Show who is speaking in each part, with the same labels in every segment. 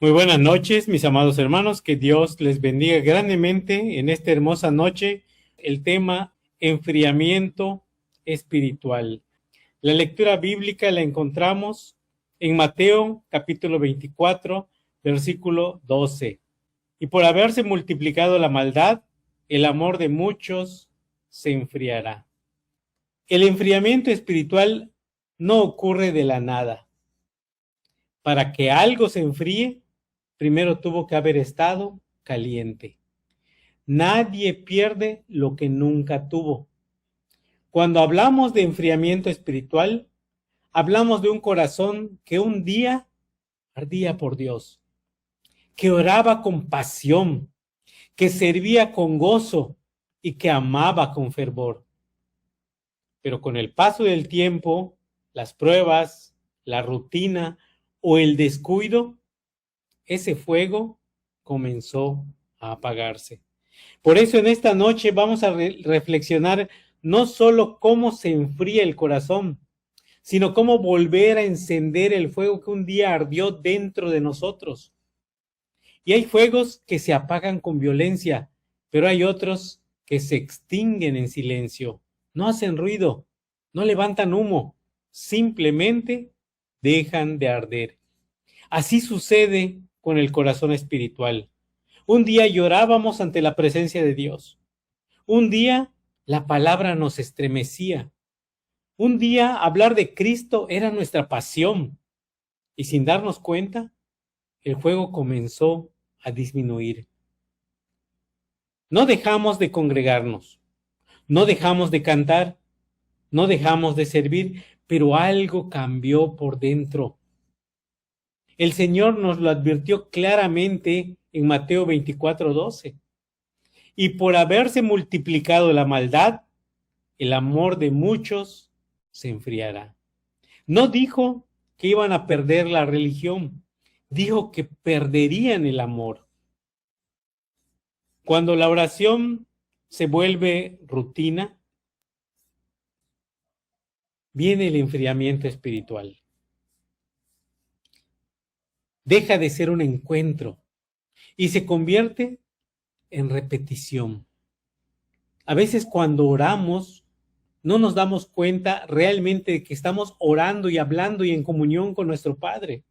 Speaker 1: Muy buenas noches, mis amados hermanos, que Dios les bendiga grandemente en esta hermosa noche. El tema enfriamiento espiritual. La lectura bíblica la encontramos en Mateo capítulo 24, versículo 12. Y por haberse multiplicado la maldad, el amor de muchos se enfriará. El enfriamiento espiritual no ocurre de la nada. Para que algo se enfríe, primero tuvo que haber estado caliente. Nadie pierde lo que nunca tuvo. Cuando hablamos de enfriamiento espiritual, hablamos de un corazón que un día ardía por Dios, que oraba con pasión, que servía con gozo y que amaba con fervor. Pero con el paso del tiempo, las pruebas, la rutina o el descuido, ese fuego comenzó a apagarse. Por eso en esta noche vamos a reflexionar no solo cómo se enfría el corazón, sino cómo volver a encender el fuego que un día ardió dentro de nosotros. Y hay fuegos que se apagan con violencia, pero hay otros que se extinguen en silencio. No hacen ruido, no levantan humo, simplemente dejan de arder. Así sucede con el corazón espiritual. Un día llorábamos ante la presencia de Dios. Un día la palabra nos estremecía. Un día hablar de Cristo era nuestra pasión. Y sin darnos cuenta, el fuego comenzó a disminuir. No dejamos de congregarnos, no dejamos de cantar, no dejamos de servir, pero algo cambió por dentro. El Señor nos lo advirtió claramente en Mateo 24:12. Y por haberse multiplicado la maldad, el amor de muchos se enfriará. No dijo que iban a perder la religión, dijo que perderían el amor. Cuando la oración se vuelve rutina, viene el enfriamiento espiritual. Deja de ser un encuentro y se convierte en repetición. A veces cuando oramos, no nos damos cuenta realmente de que estamos orando y hablando y en comunión con nuestro Padre.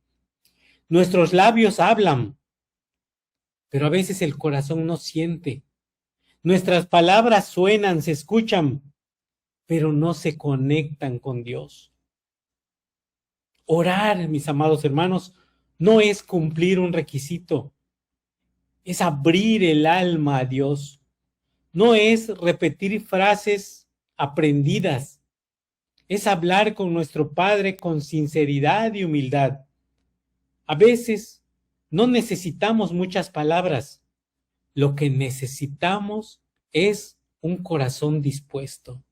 Speaker 1: Nuestros labios hablan, pero a veces el corazón no siente. Nuestras palabras suenan, se escuchan, pero no se conectan con Dios. Orar, mis amados hermanos, no es cumplir un requisito, es abrir el alma a Dios. No es repetir frases aprendidas, es hablar con nuestro Padre con sinceridad y humildad. A veces no necesitamos muchas palabras, lo que necesitamos es un corazón dispuesto.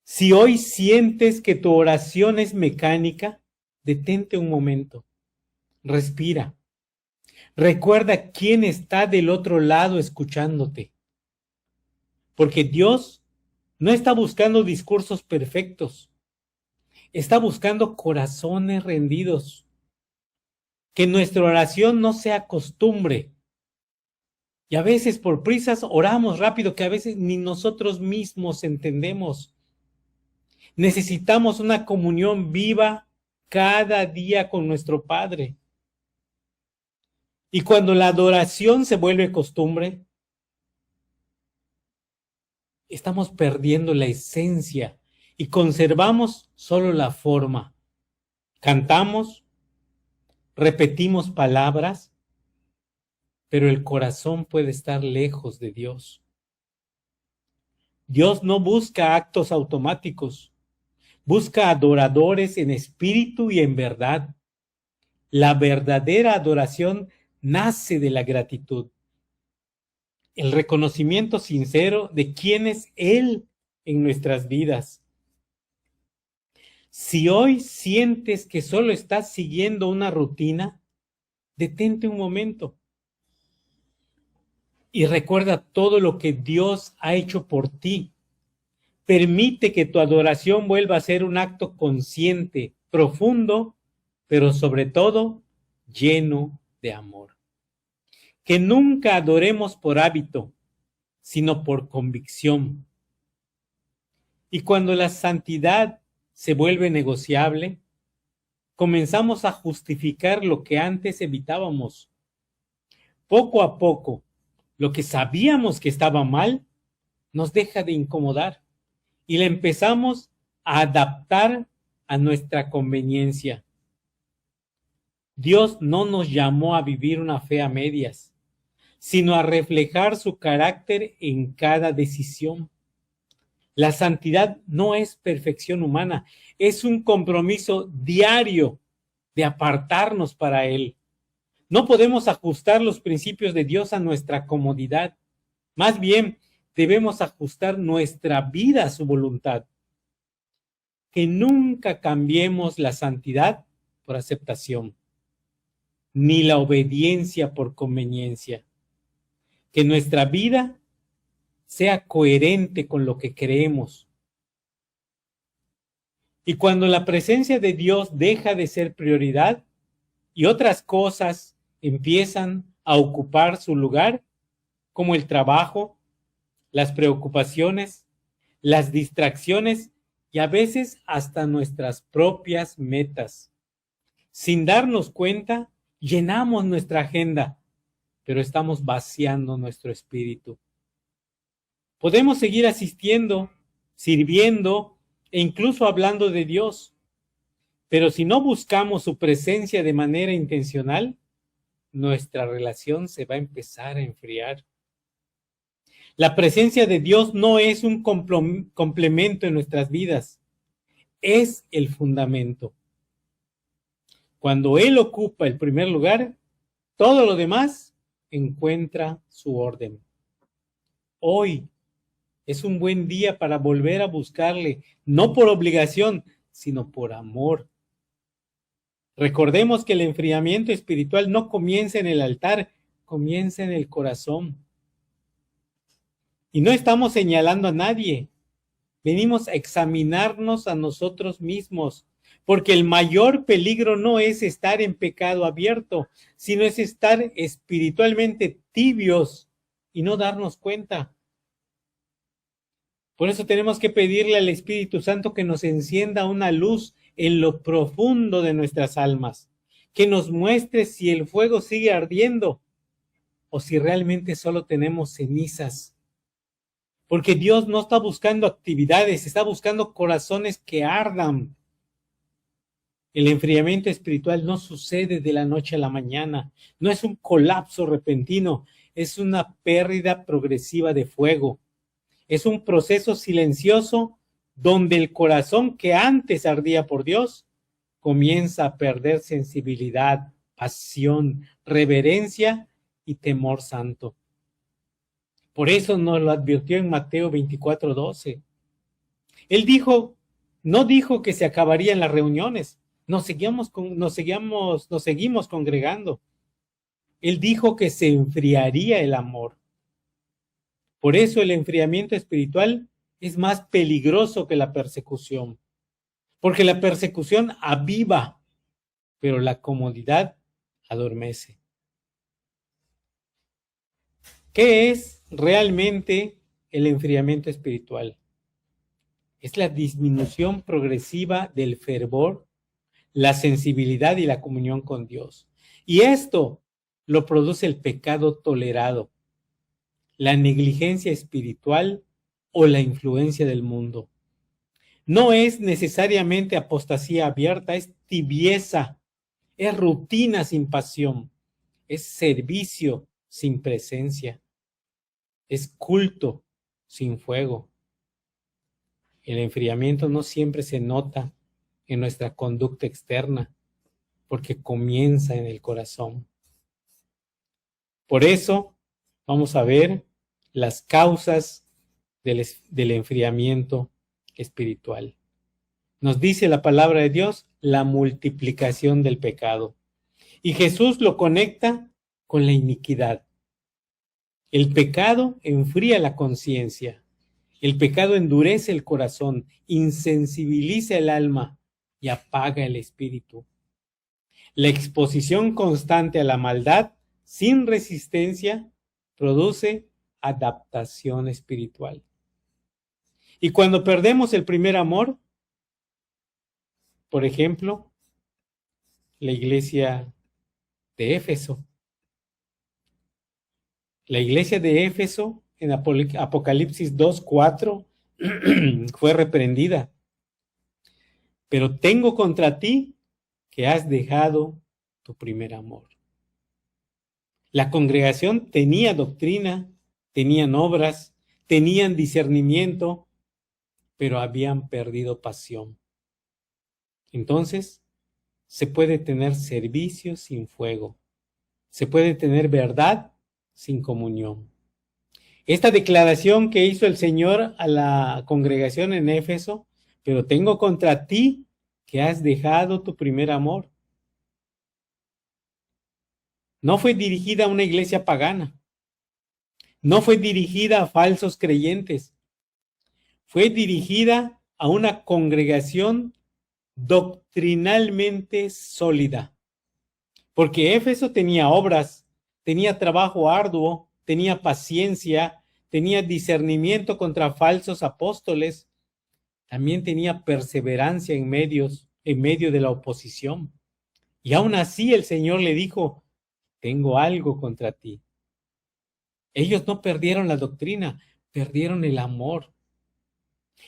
Speaker 1: Si hoy sientes que tu oración es mecánica, detente un momento, respira. Recuerda quién está del otro lado escuchándote. Porque Dios no está buscando discursos perfectos, está buscando corazones rendidos. Que nuestra oración no sea costumbre. Y a veces por prisas oramos rápido que a veces ni nosotros mismos entendemos. Necesitamos una comunión viva cada día con nuestro Padre. Y cuando la adoración se vuelve costumbre, estamos perdiendo la esencia y conservamos solo la forma. Cantamos, repetimos palabras, pero el corazón puede estar lejos de Dios. Dios no busca actos automáticos, busca adoradores en espíritu y en verdad. La verdadera adoración nace de la gratitud, el reconocimiento sincero de quién es Él en nuestras vidas. Si hoy sientes que solo estás siguiendo una rutina, detente un momento y recuerda todo lo que Dios ha hecho por ti. Permite que tu adoración vuelva a ser un acto consciente, profundo, pero sobre todo lleno de amor. Que nunca adoremos por hábito, sino por convicción. Y cuando la santidad se vuelve negociable, comenzamos a justificar lo que antes evitábamos. Poco a poco, lo que sabíamos que estaba mal, nos deja de incomodar y la empezamos a adaptar a nuestra conveniencia. Dios no nos llamó a vivir una fe a medias, sino a reflejar su carácter en cada decisión. La santidad no es perfección humana, es un compromiso diario de apartarnos para Él. No podemos ajustar los principios de Dios a nuestra comodidad. Más bien, debemos ajustar nuestra vida a su voluntad. Que nunca cambiemos la santidad por aceptación, ni la obediencia por conveniencia. Que nuestra vida sea coherente con lo que creemos. Y cuando la presencia de Dios deja de ser prioridad y otras cosas empiezan a ocupar su lugar, como el trabajo, las preocupaciones, las distracciones y a veces hasta nuestras propias metas. Sin darnos cuenta, llenamos nuestra agenda, pero estamos vaciando nuestro espíritu. Podemos seguir asistiendo, sirviendo e incluso hablando de Dios, pero si no buscamos su presencia de manera intencional, nuestra relación se va a empezar a enfriar. La presencia de Dios no es un complemento en nuestras vidas, es el fundamento. Cuando Él ocupa el primer lugar, todo lo demás encuentra su orden. Hoy es un buen día para volver a buscarle, no por obligación, sino por amor. Recordemos que el enfriamiento espiritual no comienza en el altar, comienza en el corazón. Y no estamos señalando a nadie, venimos a examinarnos a nosotros mismos, porque el mayor peligro no es estar en pecado abierto, sino es estar espiritualmente tibios y no darnos cuenta. Por eso tenemos que pedirle al Espíritu Santo que nos encienda una luz en lo profundo de nuestras almas, que nos muestre si el fuego sigue ardiendo o si realmente solo tenemos cenizas. Porque Dios no está buscando actividades, está buscando corazones que ardan. El enfriamiento espiritual no sucede de la noche a la mañana, no es un colapso repentino, es una pérdida progresiva de fuego. Es un proceso silencioso donde el corazón que antes ardía por Dios comienza a perder sensibilidad, pasión, reverencia y temor santo. Por eso nos lo advirtió en Mateo 24:12. Él no dijo que se acabarían las reuniones, nos seguimos congregando. Él dijo que se enfriaría el amor. Por eso el enfriamiento espiritual es más peligroso que la persecución, porque la persecución aviva, pero la comodidad adormece. ¿Qué es realmente el enfriamiento espiritual? Es la disminución progresiva del fervor, la sensibilidad y la comunión con Dios. Y esto lo produce el pecado tolerado, la negligencia espiritual o la influencia del mundo. No es necesariamente apostasía abierta, es tibieza, es rutina sin pasión, es servicio sin presencia, es culto sin fuego. El enfriamiento no siempre se nota en nuestra conducta externa, porque comienza en el corazón. Por eso vamos a ver las causas del enfriamiento espiritual. Nos dice la palabra de Dios, la multiplicación del pecado. Y Jesús lo conecta con la iniquidad. El pecado enfría la conciencia. El pecado endurece el corazón, insensibiliza el alma y apaga el espíritu. La exposición constante a la maldad sin resistencia produce adaptación espiritual. Y cuando perdemos el primer amor, por ejemplo, la iglesia de Éfeso. La iglesia de Éfeso en Apocalipsis 2:4 fue reprendida. Pero tengo contra ti que has dejado tu primer amor. La congregación tenía doctrina, tenían obras, tenían discernimiento, pero habían perdido pasión. Entonces, se puede tener servicio sin fuego. Se puede tener verdad sin comunión. Esta declaración que hizo el Señor a la congregación en Éfeso, pero tengo contra ti que has dejado tu primer amor. No fue dirigida a una iglesia pagana. No fue dirigida a falsos creyentes. Fue dirigida a una congregación doctrinalmente sólida. Porque Éfeso tenía obras, tenía trabajo arduo, tenía paciencia, tenía discernimiento contra falsos apóstoles, también tenía perseverancia en medio de la oposición. Y aún así el Señor le dijo, tengo algo contra ti. Ellos no perdieron la doctrina, perdieron el amor.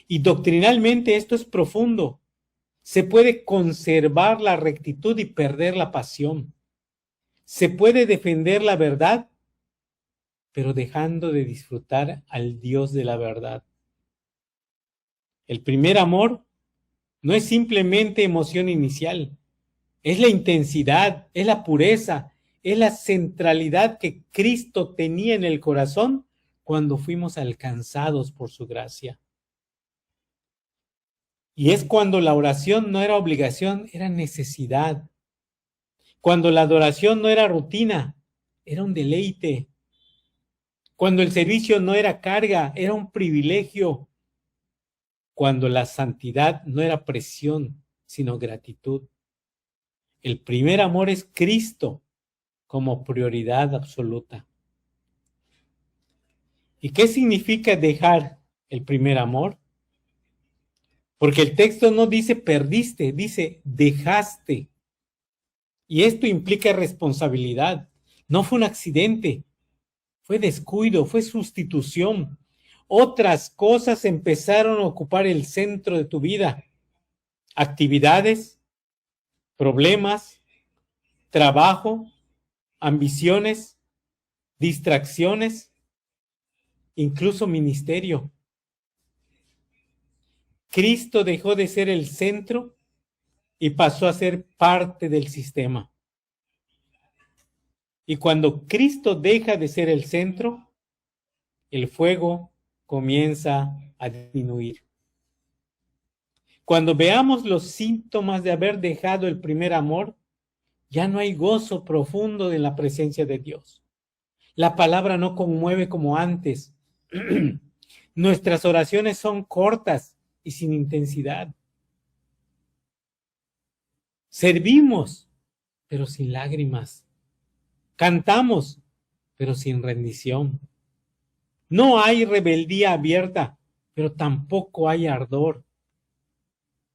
Speaker 1: Y doctrinalmente esto es profundo. Se puede conservar la rectitud y perder la pasión. Se puede defender la verdad, pero dejando de disfrutar al Dios de la verdad. El primer amor no es simplemente emoción inicial, es la intensidad, es la pureza, es la centralidad que Cristo tenía en el corazón cuando fuimos alcanzados por su gracia. Y es cuando la oración no era obligación, era necesidad. Cuando la adoración no era rutina, era un deleite. Cuando el servicio no era carga, era un privilegio. Cuando la santidad no era presión, sino gratitud. El primer amor es Cristo como prioridad absoluta. ¿Y qué significa dejar el primer amor? Porque el texto no dice perdiste, dice dejaste. Y esto implica responsabilidad. No fue un accidente, fue descuido, fue sustitución. Otras cosas empezaron a ocupar el centro de tu vida. Actividades, problemas, trabajo, ambiciones, distracciones, incluso ministerio. Cristo dejó de ser el centro y pasó a ser parte del sistema. Y cuando Cristo deja de ser el centro, el fuego comienza a disminuir. Cuando veamos los síntomas de haber dejado el primer amor, ya no hay gozo profundo en la presencia de Dios. La palabra no conmueve como antes. Nuestras oraciones son cortas y sin intensidad. Servimos, pero sin lágrimas. Cantamos, pero sin rendición. No hay rebeldía abierta, pero tampoco hay ardor.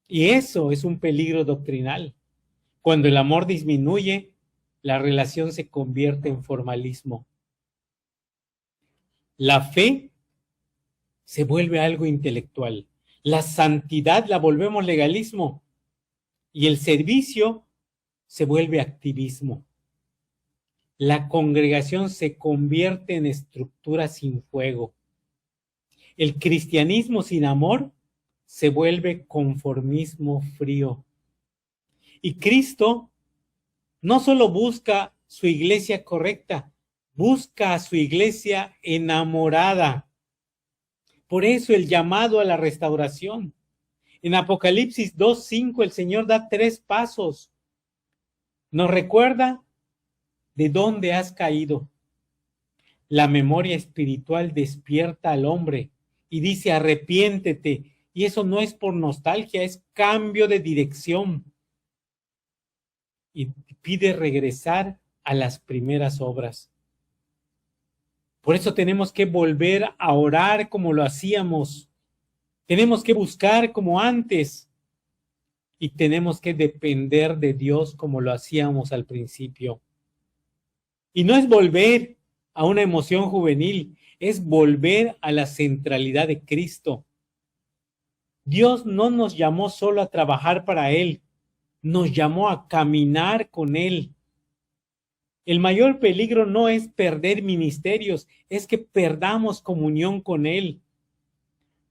Speaker 1: Y eso es un peligro doctrinal. Cuando el amor disminuye, la relación se convierte en formalismo. La fe se vuelve algo intelectual. La santidad la volvemos legalismo. Y el servicio se vuelve activismo. La congregación se convierte en estructura sin fuego. El cristianismo sin amor se vuelve conformismo frío. Y Cristo no solo busca su iglesia correcta, busca a su iglesia enamorada. Por eso el llamado a la restauración. En Apocalipsis 2:5 el Señor da 3 pasos. Nos recuerda de dónde has caído. La memoria espiritual despierta al hombre y dice arrepiéntete. Y eso no es por nostalgia, es cambio de dirección. y pide regresar a las primeras obras. Por eso tenemos que volver a orar como lo hacíamos. Tenemos que buscar como antes. Y tenemos que depender de Dios como lo hacíamos al principio. Y no es volver a una emoción juvenil, es volver a la centralidad de Cristo. Dios no nos llamó solo a trabajar para Él, nos llamó a caminar con Él. El mayor peligro no es perder ministerios, es que perdamos comunión con Él.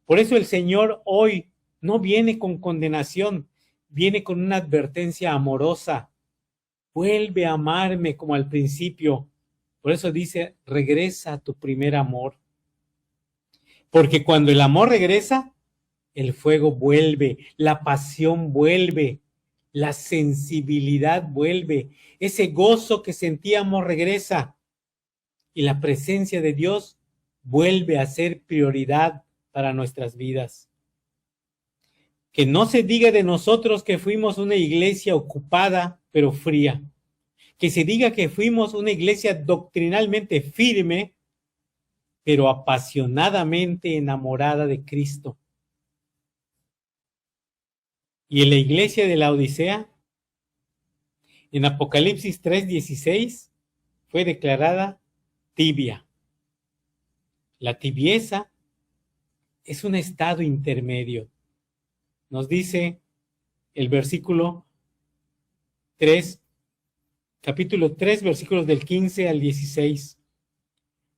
Speaker 1: Por eso el Señor hoy no viene con condenación, viene con una advertencia amorosa. Vuelve a amarme como al principio. Por eso dice, regresa a tu primer amor. Porque cuando el amor regresa, el fuego vuelve, la pasión vuelve, la sensibilidad vuelve, ese gozo que sentíamos regresa y la presencia de Dios vuelve a ser prioridad para nuestras vidas. Que no se diga de nosotros que fuimos una iglesia ocupada pero fría. Que se diga que fuimos una iglesia doctrinalmente firme pero apasionadamente enamorada de Cristo. Y en la iglesia de la Odisea, en Apocalipsis 3:16, fue declarada tibia. La tibieza es un estado intermedio. Nos dice el versículo 3, capítulo 3, versículos del 15 al 16.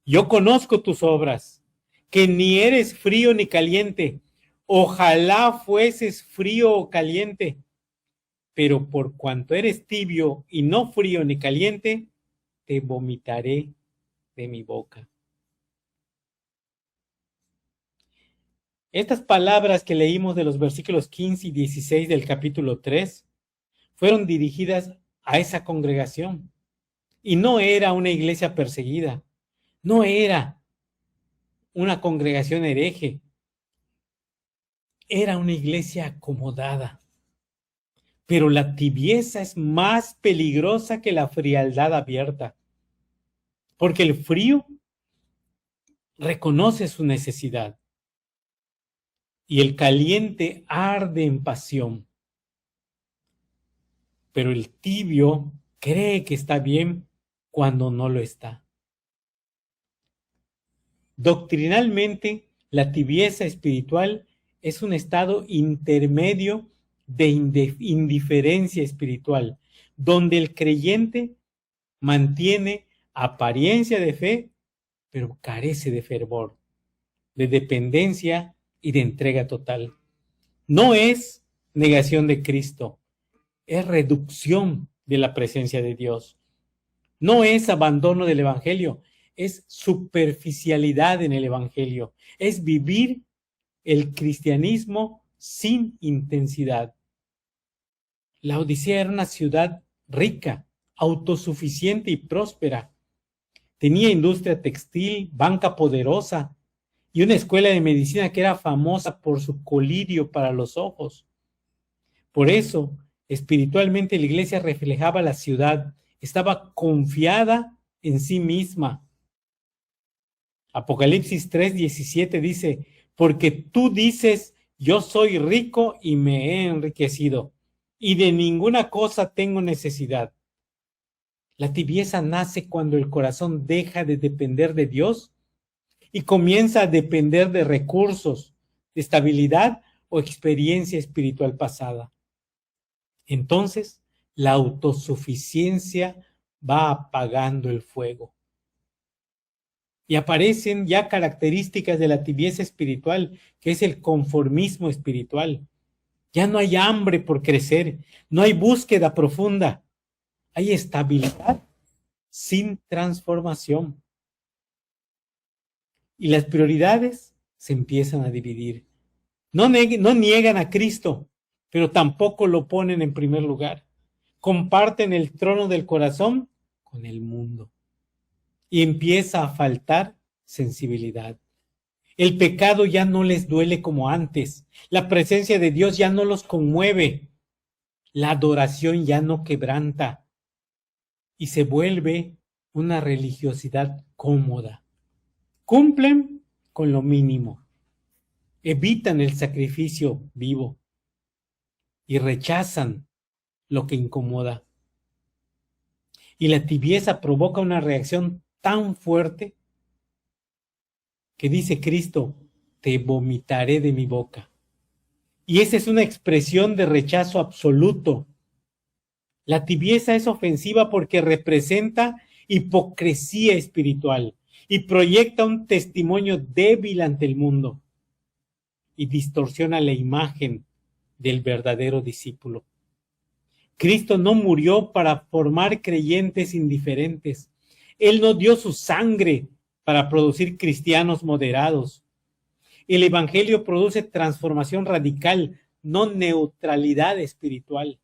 Speaker 1: Yo conozco tus obras, que ni eres frío ni caliente. Ojalá fueses frío o caliente, pero por cuanto eres tibio y no frío ni caliente, te vomitaré de mi boca. Estas palabras que leímos de los versículos 15 y 16 del capítulo 3 fueron dirigidas a esa congregación. Y no era una iglesia perseguida, no era una congregación hereje, era una iglesia acomodada. Pero la tibieza es más peligrosa que la frialdad abierta, porque el frío reconoce su necesidad y el caliente arde en pasión. Pero el tibio cree que está bien cuando no lo está. Doctrinalmente, la tibieza espiritual es un estado intermedio de indiferencia espiritual, donde el creyente mantiene apariencia de fe, pero carece de fervor, de dependencia y de entrega total. No es negación de Cristo, es reducción de la presencia de Dios. No es abandono del Evangelio, es superficialidad en el Evangelio, es vivir el cristianismo sin intensidad. La Odisea era una ciudad rica, autosuficiente y próspera. Tenía industria textil, banca poderosa y una escuela de medicina que era famosa por su colirio para los ojos. Por eso, espiritualmente la iglesia reflejaba la ciudad, estaba confiada en sí misma. Apocalipsis 3:17 dice, porque tú dices, yo soy rico y me he enriquecido, y de ninguna cosa tengo necesidad. La tibieza nace cuando el corazón deja de depender de Dios y comienza a depender de recursos, de estabilidad o experiencia espiritual pasada. Entonces, la autosuficiencia va apagando el fuego. Y aparecen ya características de la tibieza espiritual, que es el conformismo espiritual. Ya no hay hambre por crecer, no hay búsqueda profunda, hay estabilidad sin transformación. Y las prioridades se empiezan a dividir. No niegan a Cristo, pero tampoco lo ponen en primer lugar. Comparten el trono del corazón con el mundo. Y empieza a faltar sensibilidad. El pecado ya no les duele como antes. La presencia de Dios ya no los conmueve. La adoración ya no quebranta y se vuelve una religiosidad cómoda. Cumplen con lo mínimo, evitan el sacrificio vivo y rechazan lo que incomoda. Y la tibieza provoca una reacción tan fuerte que dice Cristo, te vomitaré de mi boca. Y esa es una expresión de rechazo absoluto. La tibieza es ofensiva porque representa hipocresía espiritual y proyecta un testimonio débil ante el mundo y distorsiona la imagen del verdadero discípulo. Cristo no murió para formar creyentes indiferentes. Él no dio su sangre para producir cristianos moderados. El Evangelio produce transformación radical, no neutralidad espiritual.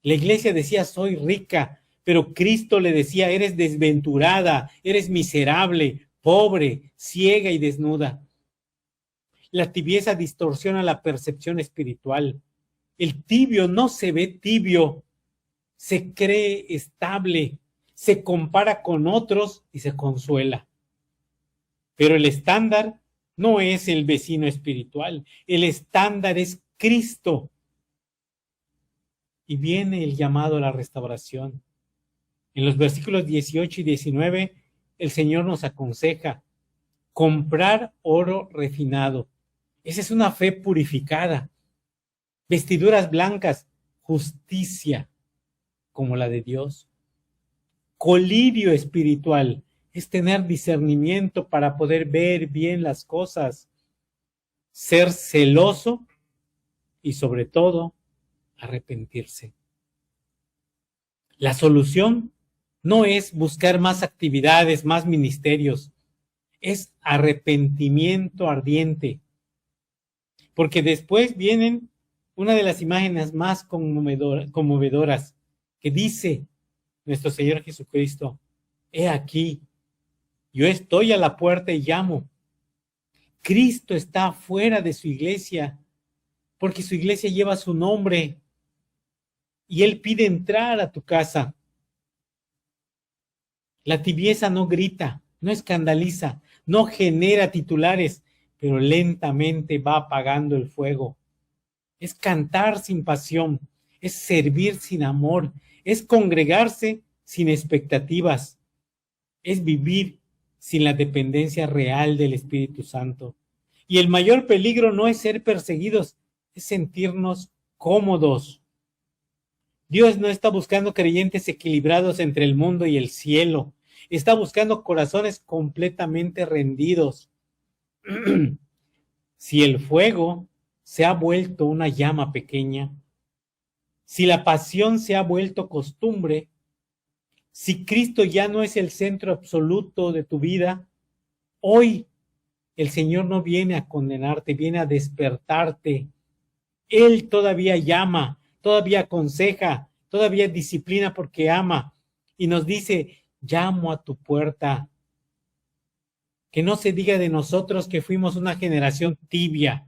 Speaker 1: La iglesia decía, soy rica, pero Cristo le decía, eres desventurada, eres miserable, pobre, ciega y desnuda. La tibieza distorsiona la percepción espiritual. El tibio no se ve tibio, se cree estable, se compara con otros y se consuela. Pero el estándar no es el vecino espiritual, el estándar es Cristo. Y viene el llamado a la restauración. En los versículos 18 y 19, el Señor nos aconseja comprar oro refinado. Esa es una fe purificada. Vestiduras blancas, justicia como la de Dios. Colirio espiritual es tener discernimiento para poder ver bien las cosas. Ser celoso y sobre todo arrepentirse. La solución no es buscar más actividades, más ministerios, es arrepentimiento ardiente. Porque después vienen una de las imágenes más conmovedoras que dice nuestro Señor Jesucristo, he aquí, yo estoy a la puerta y llamo. Cristo está fuera de su iglesia, porque su iglesia lleva su nombre y Él pide entrar a tu casa. La tibieza no grita, no escandaliza, no genera titulares, pero lentamente va apagando el fuego. Es cantar sin pasión, es servir sin amor, es congregarse sin expectativas, es vivir sin la dependencia real del Espíritu Santo. Y el mayor peligro no es ser perseguidos, es sentirnos cómodos. Dios no está buscando creyentes equilibrados entre el mundo y el cielo. Está buscando corazones completamente rendidos. Si el fuego se ha vuelto una llama pequeña, si la pasión se ha vuelto costumbre, si Cristo ya no es el centro absoluto de tu vida, hoy el Señor no viene a condenarte, viene a despertarte. Él todavía llama, todavía aconseja, todavía disciplina porque ama y nos dice, llamo a tu puerta. Que no se diga de nosotros que fuimos una generación tibia.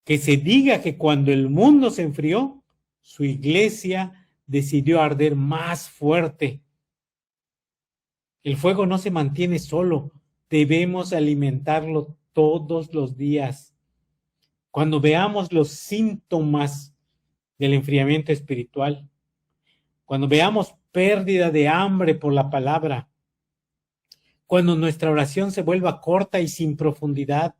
Speaker 1: Que se diga que cuando el mundo se enfrió, su iglesia decidió arder más fuerte. El fuego no se mantiene solo, debemos alimentarlo todos los días. Cuando veamos los síntomas del enfriamiento espiritual, cuando veamos pérdida de hambre por la palabra, cuando nuestra oración se vuelva corta y sin profundidad,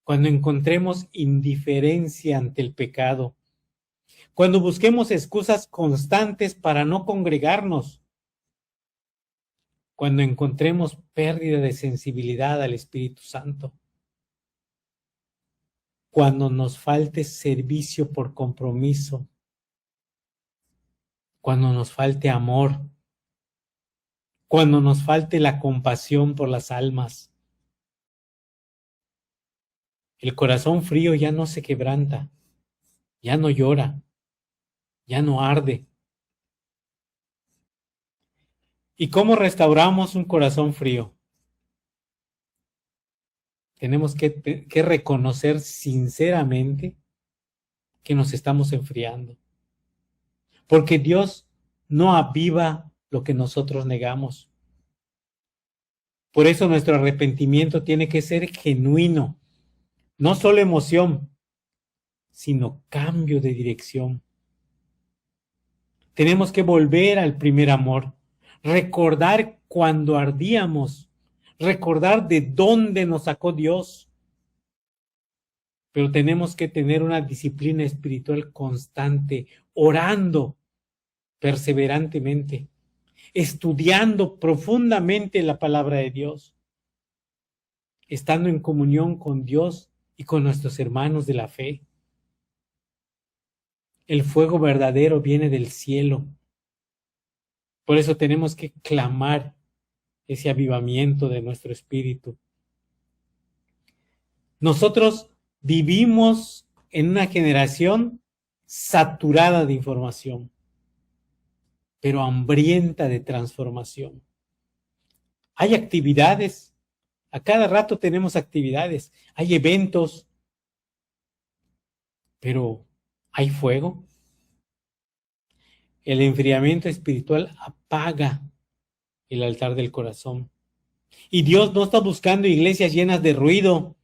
Speaker 1: cuando encontremos indiferencia ante el pecado, cuando busquemos excusas constantes para no congregarnos, cuando encontremos pérdida de sensibilidad al Espíritu Santo, cuando nos falte servicio por compromiso, cuando nos falte amor, cuando nos falte la compasión por las almas. El corazón frío ya no se quebranta, ya no llora, ya no arde. ¿Y cómo restauramos un corazón frío? Tenemos que reconocer sinceramente que nos estamos enfriando. Porque Dios no aviva lo que nosotros negamos. Por eso nuestro arrepentimiento tiene que ser genuino, no solo emoción, sino cambio de dirección. Tenemos que volver al primer amor, recordar cuando ardíamos, recordar de dónde nos sacó Dios. Pero tenemos que tener una disciplina espiritual constante, orando perseverantemente, estudiando profundamente la palabra de Dios, estando en comunión con Dios y con nuestros hermanos de la fe. El fuego verdadero viene del cielo. Por eso tenemos que clamar ese avivamiento de nuestro espíritu. Nosotros vivimos en una generación saturada de información, pero hambrienta de transformación. Hay actividades, a cada rato tenemos actividades, hay eventos, pero ¿hay fuego? El enfriamiento espiritual apaga el altar del corazón. Y Dios no está buscando iglesias llenas de ruido,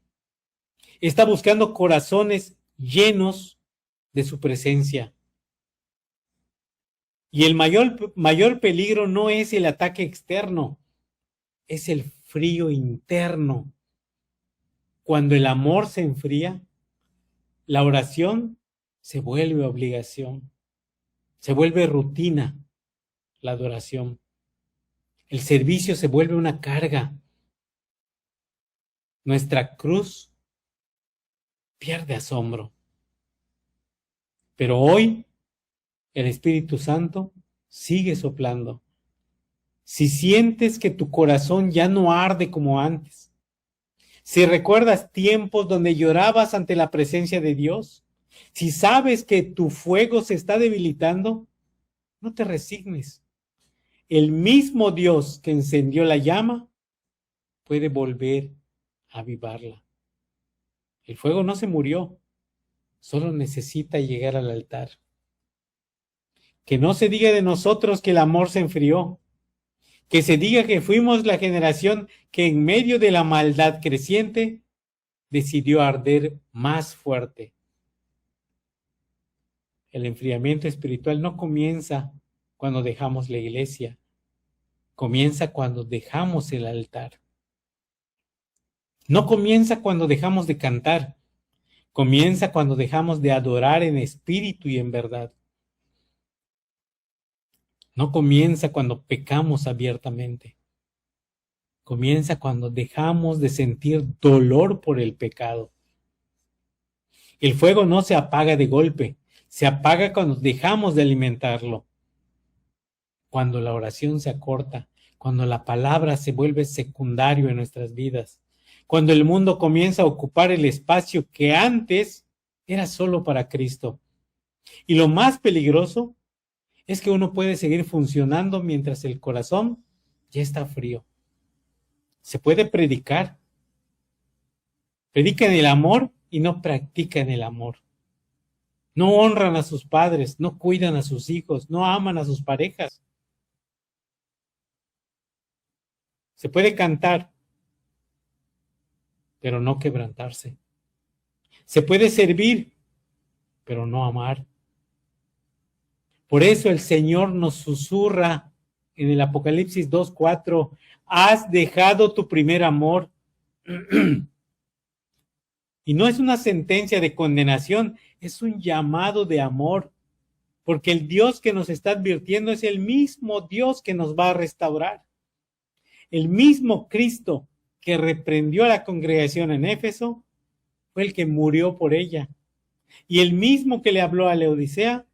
Speaker 1: está buscando corazones llenos de su presencia. Y el mayor peligro no es el ataque externo, es el frío interno. Cuando el amor se enfría, la oración se vuelve obligación, se vuelve rutina, la adoración. El servicio se vuelve una carga. Nuestra cruz pierde asombro. Pero hoy el Espíritu Santo sigue soplando. Si sientes que tu corazón ya no arde como antes, si recuerdas tiempos donde llorabas ante la presencia de Dios, si sabes que tu fuego se está debilitando, no te resignes. El mismo Dios que encendió la llama puede volver a avivarla. El fuego no se murió, solo necesita llegar al altar. Que no se diga de nosotros que el amor se enfrió, que se diga que fuimos la generación que en medio de la maldad creciente decidió arder más fuerte. El enfriamiento espiritual no comienza cuando dejamos la iglesia, comienza cuando dejamos el altar. No comienza cuando dejamos de cantar, comienza cuando dejamos de adorar en espíritu y en verdad. No comienza cuando pecamos abiertamente. Comienza cuando dejamos de sentir dolor por el pecado. El fuego no se apaga de golpe, se apaga cuando dejamos de alimentarlo. Cuando la oración se acorta, cuando la palabra se vuelve secundario en nuestras vidas, cuando el mundo comienza a ocupar el espacio que antes era solo para Cristo. Y lo más peligroso es que uno puede seguir funcionando mientras el corazón ya está frío. Se puede predicar. Predican el amor y no practican el amor. No honran a sus padres, no cuidan a sus hijos, no aman a sus parejas. Se puede cantar, pero no quebrantarse. Se puede servir, pero no amar. Por eso el Señor nos susurra en el Apocalipsis 2:4, has dejado tu primer amor. Y no es una sentencia de condenación, es un llamado de amor, porque el Dios que nos está advirtiendo es el mismo Dios que nos va a restaurar. El mismo Cristo que reprendió a la congregación en Éfeso fue el que murió por ella. Y el mismo que le habló a la Odisea,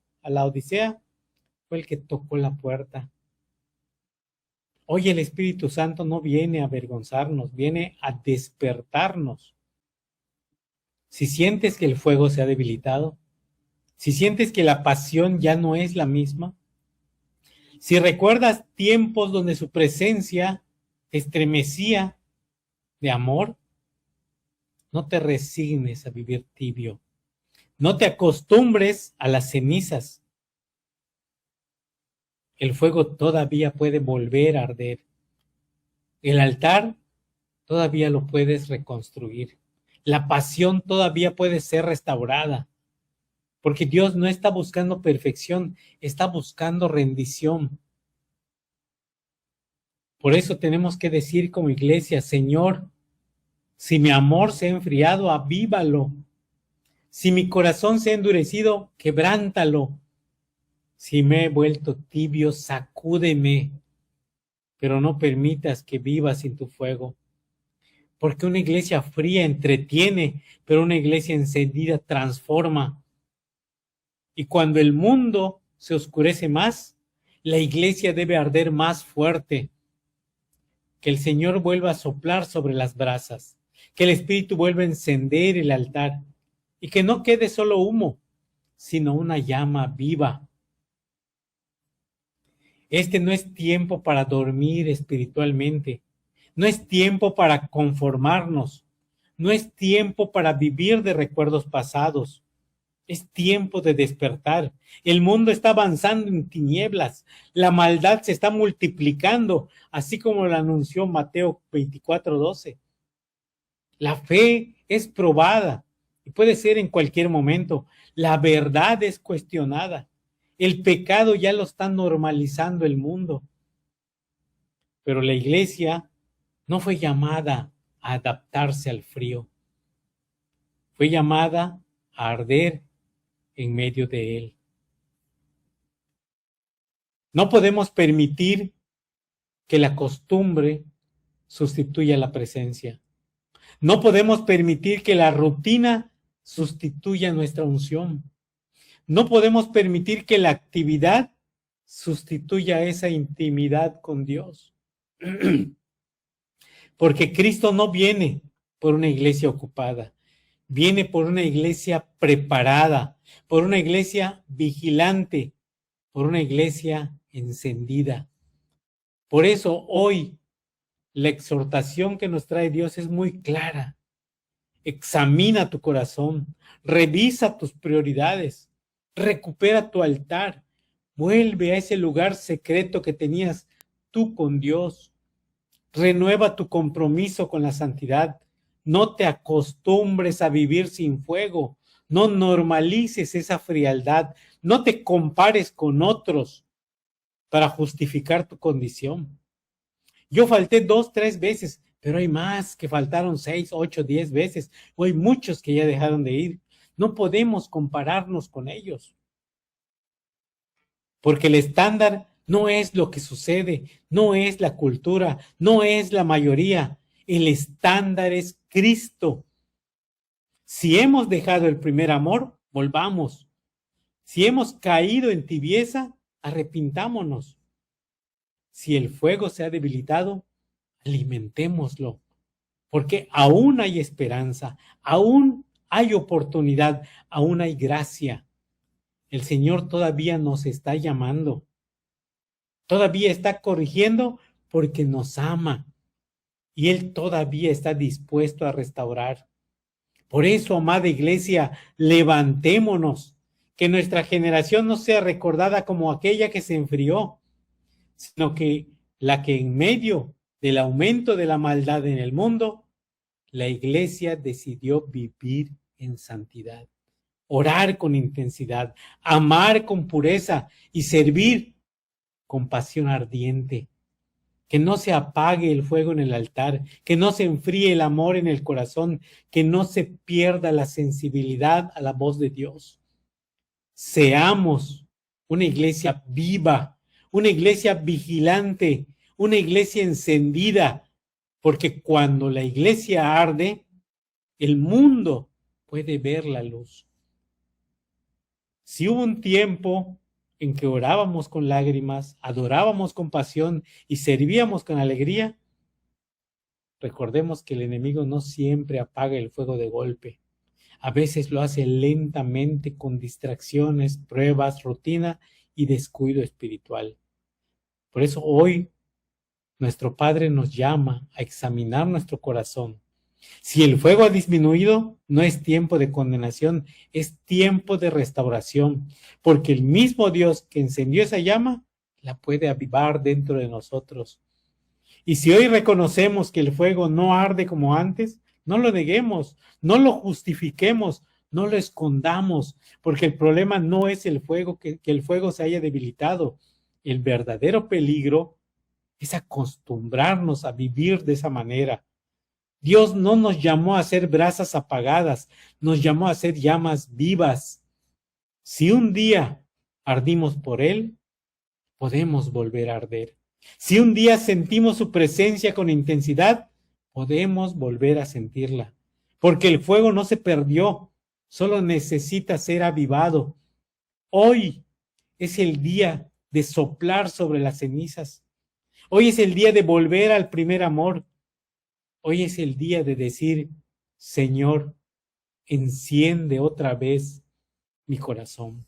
Speaker 1: fue el que tocó la puerta. Hoy el Espíritu Santo no viene a avergonzarnos, viene a despertarnos. Si sientes que el fuego se ha debilitado, si sientes que la pasión ya no es la misma, si recuerdas tiempos donde su presencia te estremecía de amor, no te resignes a vivir tibio. No te acostumbres a las cenizas. El fuego todavía puede volver a arder. El altar todavía lo puedes reconstruir. La pasión todavía puede ser restaurada. Porque Dios no está buscando perfección, está buscando rendición. Por eso tenemos que decir como iglesia, Señor, si mi amor se ha enfriado, avívalo. Si mi corazón se ha endurecido, quebrántalo. Si me he vuelto tibio, sacúdeme. Pero no permitas que viva sin tu fuego. Porque una iglesia fría entretiene, pero una iglesia encendida transforma. Y cuando el mundo se oscurece más, la iglesia debe arder más fuerte. Que el Señor vuelva a soplar sobre las brasas, que el Espíritu vuelva a encender el altar y que no quede solo humo, sino una llama viva. Este no es tiempo para dormir espiritualmente, no es tiempo para conformarnos, no es tiempo para vivir de recuerdos pasados. Es tiempo de despertar. El mundo está avanzando en tinieblas. La maldad se está multiplicando, así como lo anunció Mateo 24:12. La fe es probada y puede ser en cualquier momento. La verdad es cuestionada. El pecado ya lo está normalizando el mundo. Pero la iglesia no fue llamada a adaptarse al frío. Fue llamada a arder en medio de él. No podemos permitir que la costumbre sustituya la presencia. No podemos permitir que la rutina sustituya nuestra unción. No podemos permitir que la actividad sustituya esa intimidad con Dios. Porque Cristo no viene por una iglesia ocupada, viene por una iglesia preparada, por una iglesia vigilante, por una iglesia encendida. Por eso hoy la exhortación que nos trae Dios es muy clara. Examina tu corazón, revisa tus prioridades, recupera tu altar, vuelve a ese lugar secreto que tenías tú con Dios, renueva tu compromiso con la santidad, no te acostumbres a vivir sin fuego, no normalices esa frialdad, no te compares con otros para justificar tu condición. Yo falté 2, 3 veces, pero hay más que faltaron 6, 8, 10 veces, o hay muchos que ya dejaron de ir. No podemos compararnos con ellos, porque el estándar no es lo que sucede, no es la cultura, no es la mayoría. El estándar es Cristo. Si hemos dejado el primer amor, volvamos. Si hemos caído en tibieza, arrepintámonos. Si el fuego se ha debilitado, alimentémoslo, porque aún hay esperanza, aún hay oportunidad, aún hay gracia. El Señor todavía nos está llamando, todavía está corrigiendo porque nos ama y Él todavía está dispuesto a restaurar. Por eso, amada iglesia, levantémonos, que nuestra generación no sea recordada como aquella que se enfrió, sino que la que en medio del aumento de la maldad en el mundo, la iglesia decidió vivir en santidad, orar con intensidad, amar con pureza y servir con pasión ardiente. Que no se apague el fuego en el altar, que no se enfríe el amor en el corazón, que no se pierda la sensibilidad a la voz de Dios. Seamos una iglesia viva, una iglesia vigilante, una iglesia encendida, porque cuando la iglesia arde, el mundo puede ver la luz. Si hubo un tiempo en que orábamos con lágrimas, adorábamos con pasión y servíamos con alegría, recordemos que el enemigo no siempre apaga el fuego de golpe. A veces lo hace lentamente con distracciones, pruebas, rutina y descuido espiritual. Por eso hoy nuestro Padre nos llama a examinar nuestro corazón, Si el fuego ha disminuido, no es tiempo de condenación, es tiempo de restauración, porque el mismo Dios que encendió esa llama la puede avivar dentro de nosotros. Y si hoy reconocemos que el fuego no arde como antes, no lo neguemos, no lo justifiquemos, no lo escondamos, porque el problema no es el fuego, que el fuego se haya debilitado. El verdadero peligro es acostumbrarnos a vivir de esa manera. Dios no nos llamó a ser brasas apagadas, nos llamó a ser llamas vivas. Si un día ardimos por Él, podemos volver a arder. Si un día sentimos su presencia con intensidad, podemos volver a sentirla. Porque el fuego no se perdió, solo necesita ser avivado. Hoy es el día de soplar sobre las cenizas. Hoy es el día de volver al primer amor. Hoy es el día de decir, Señor, enciende otra vez mi corazón.